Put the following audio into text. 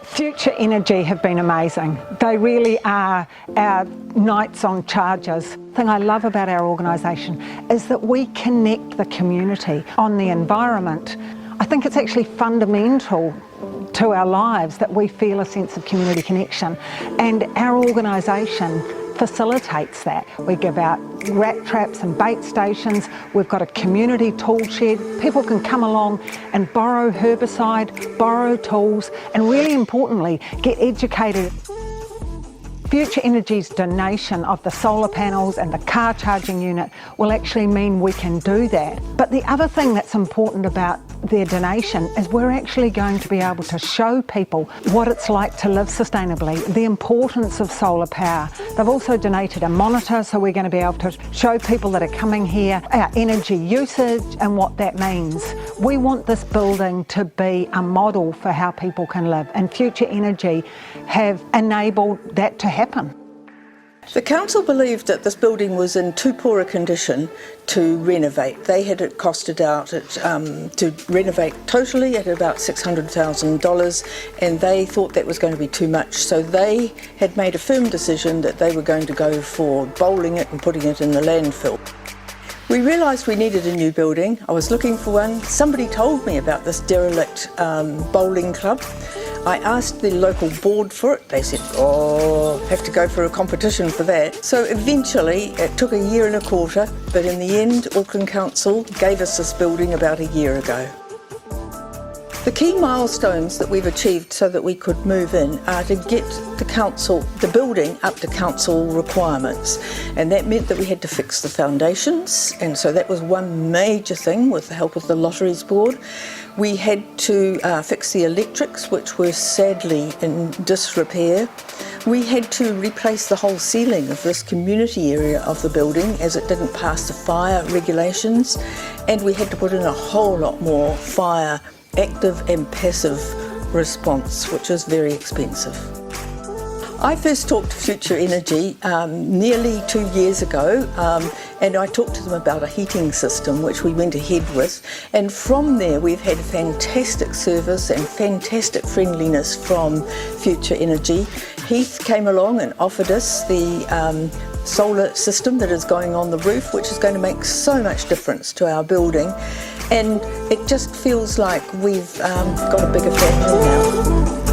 Future Energy have been amazing. They really are our knights on chargers. The thing I love about our organisation is that we connect the community on the environment. I think it's actually fundamental to our lives that we feel a sense of community connection, and our organisation facilitates that. We give out rat traps and bait stations. We've got a community tool shed. People can come along and borrow herbicide, borrow tools, and really importantly, get educated. Future Energy's donation of the solar panels and the car charging unit will actually mean we can do that. But the other thing that's important about their donation is we're actually going to be able to show people what it's like to live sustainably, the importance of solar power. They've also donated a monitor, so we're going to be able to show people that are coming here our energy usage and what that means. We want this building to be a model for how people can live, and Future Energy have enabled that to happen. The council believed that this building was in too poor a condition to renovate. They had it costed out to renovate totally at about $600,000, and they thought that was going to be too much. So they had made a firm decision that they were going to go for bowling it and putting it in the landfill. We realised we needed a new building. I was looking for one. Somebody told me about this derelict bowling club. I asked the local board for it. They said, oh, have to go for a competition for that. So eventually, it took 1.25 years, but in the end, Auckland Council gave us this building about 1 year ago. The key milestones that we've achieved so that we could move in are to get the building up to council requirements, and that meant that we had to fix the foundations, and so that was one major thing with the help of the Lotteries Board. We had to fix the electrics, which were sadly in disrepair. We had to replace the whole ceiling of this community area of the building as it didn't pass the fire regulations, and we had to put in a whole lot more fire active and passive response, which is very expensive. I first talked to Future Energy nearly 2 years ago, and I talked to them about a heating system which we went ahead with, and from there we've had fantastic service and fantastic friendliness from Future Energy. Heath came along and offered us the solar system that is going on the roof, which is going to make so much difference to our building, and it just feels like we've got a bigger family now.